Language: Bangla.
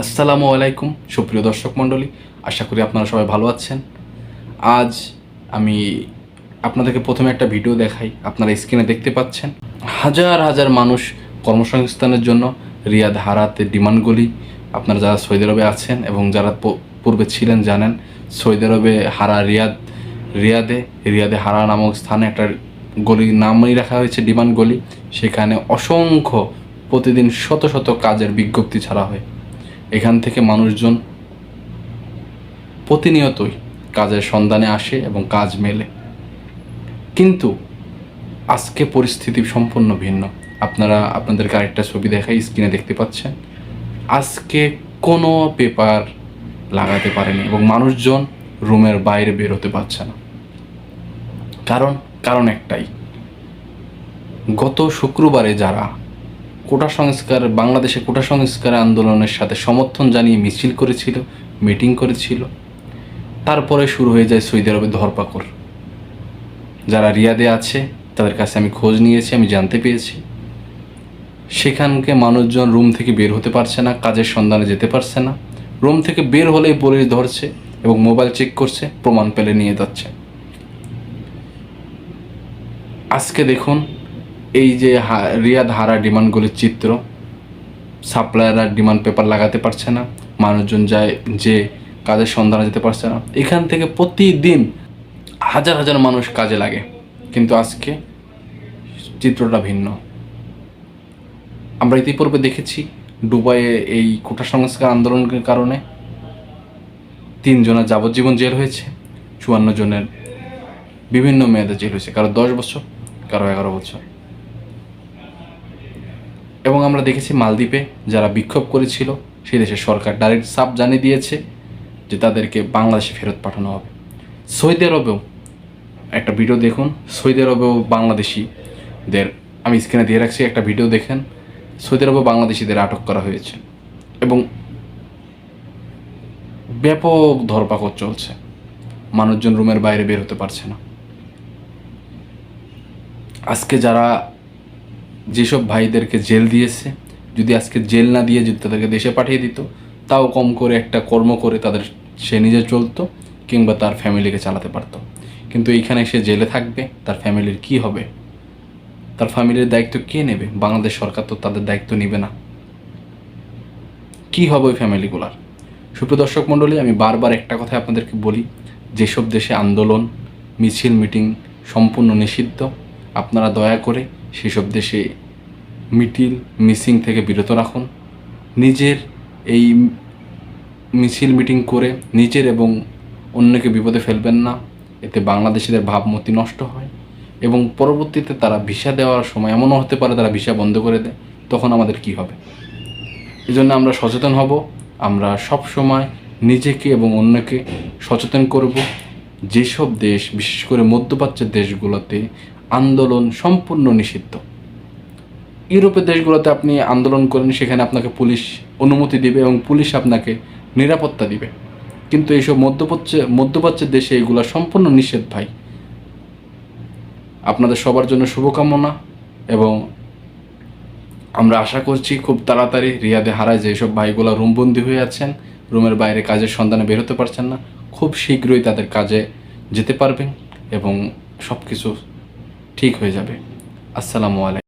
আসসালামু আলাইকুম সুপ্রিয় দর্শক মণ্ডলী, আশা করি আপনারা সবাই ভালো আছেন। আজ আমি আপনাদেরকে প্রথমে একটা ভিডিও দেখাই। আপনারা স্ক্রিনে দেখতে পাচ্ছেন হাজার হাজার মানুষ কর্মসংস্থানের জন্য রিয়াদ হারাতে ডিমান্ডগুলি। আপনারা যারা সৌদি আরবে আছেন এবং যারা পূর্বে ছিলেন জানেন, সৌদি আরবে রিয়াদে হারা নামক স্থানে একটা গলির নামই রাখা হয়েছে ডিমান্ড গলি। সেখানে অসংখ্য প্রতিদিন শত শত কাজের বিজ্ঞপ্তি ছাড়া হয়। এখান থেকে মানুষজন প্রতিনিয়তই কাজের সন্ধানে আসে এবং কাজ মেলে। কিন্তু আজকে পরিস্থিতি সম্পূর্ণ ভিন্ন। আপনাদেরকে আরেকটা ছবি দেখাই, স্ক্রিনে দেখতে পাচ্ছেন। আজকে কোনো পেপার লাগাতে পারেনি এবং মানুষজন রুমের বাইরে বের হতে পারছে না। কারণ একটাই, গত শুক্রবারে যারা বাংলাদেশে কোটা সংস্কার আন্দোলনের সাথে সমর্থন জানিয়ে মিছিল করেছিল, মিটিং করেছিল, তারপরে শুরু হয়ে যায় সৌদি আরবের ধরপাকড়। যারা রিয়াদে আছে তাদের কাছে আমি খোঁজ নিয়েছি, আমি জানতে পেরেছি সেখানকে মানুষজন রুম থেকে বের হতে পারছে না, কাজের সন্ধানে যেতে পারছে না। রুম থেকে বের হলেই পুলিশ ধরছে এবং মোবাইল চেক করছে, প্রমাণ পেলে নিয়ে যাচ্ছে। আজকে দেখুন এই যে রিয়াদ হারা ডিমান্ডগুলির চিত্র। সাপ্লায়াররা ডিমান্ড পেপার লাগাতে পারছে না, মানুষজন যায় যে কাজের সন্ধানে যেতে পারছে না। এখান থেকে প্রতিদিন হাজার হাজার মানুষ কাজে লাগে, কিন্তু আজকে চিত্রটা ভিন্ন। আমরা ইতিপূর্বে দেখেছি দুবাইয়ে এই কোটা সংস্কার আন্দোলনের কারণে 3 জনের যাবজ্জীবন জেল হয়েছে, 54 জনের বিভিন্ন মেয়াদে জেল হয়েছে, কারো 10 বছর, কারো 11 বছর। এবং আমরা দেখেছি মালদ্বীপে যারা বিক্ষোভ করেছিল সেই দেশের সরকার ডাইরেক্ট সাফ জানিয়ে দিয়েছে যে তাদেরকে বাংলাদেশে ফেরত পাঠানো হবে। সৌদি আরবেও একটা ভিডিও দেখুন, সৌদি আরবেও বাংলাদেশিদের, আমি স্ক্রিনে দিয়ে রাখছি, একটা ভিডিও দেখেন। সৌদি আরবেও বাংলাদেশিদের আটক করা হয়েছে এবং ব্যাপক ধরপাকড় চলছে, মানুষজন রুমের বাইরে বের হতে পারছে না। আজকে যারা যেসব ভাইদেরকে জেল দিয়েছে, যদি আজকে জেল না দিয়ে যদি তাদেরকে দেশে পাঠিয়ে দিত, তাও কম করে একটা কর্ম করে সে নিজে চলতো কিংবা তার ফ্যামিলিকে চালাতে পারতো। কিন্তু এইখানে সে জেলে থাকবে, তার ফ্যামিলির কি হবে? তার ফ্যামিলির দায়িত্ব কে নেবে? বাংলাদেশ সরকার তো তাদের দায়িত্ব নেবে না। কি হবে ওই ফ্যামিলিগুলার? সুপ্রিয় দর্শক মণ্ডলী, আমি বারবার একটা কথা আপনাদেরকে বলি, যেসব দেশে আন্দোলন, মিছিল, মিটিং সম্পূর্ণ নিষিদ্ধ, আপনারা দয়া করে সেসব দেশে মিছিল থেকে বিরত রাখুন। নিজের এই মিছিল মিটিং করে নিজের এবং অন্যকে বিপদে ফেলবেন না, এতে বাংলাদেশিদের ভাবমূর্তি নষ্ট হয় এবং পরবর্তীতে তারা ভিসা দেওয়ার সময় এমনও হতে পারে তারা ভিসা বন্ধ করে দেয়, তখন আমাদের কি হবে? এই জন্য আমরা সচেতন হব। আমরা সব সময় নিজেকে এবং অন্যকে সচেতন করব। যেসব দেশ, বিশেষ করে মধ্যপ্রাচ্যের দেশগুলোতে আন্দোলন সম্পূর্ণ নিষিদ্ধ। ইউরোপের দেশগুলোতে আপনি আন্দোলন করেন, সেখানে আপনাকে পুলিশ অনুমতি দিবে এবং পুলিশ আপনাকে নিরাপত্তা দিবে, কিন্তু এইসব মধ্যপ্রাচ্যের দেশে এগুলো সম্পূর্ণ নিষেধ ভাই। আপনাদের সবার জন্য শুভকামনা এবং আমরা আশা করছি খুব তাড়াতাড়ি রিয়াদে হারায় যেসব ভাইগুলো রুমবন্দি হয়ে আছেন, রুমের বাইরে কাজের সন্ধানে বের হতে পারছেন না, খুব শীঘ্রই তাদের কাজে যেতে পারবেন এবং সব কিছু ঠিক হয়ে যাবে। আসসালামু আলাইকুম।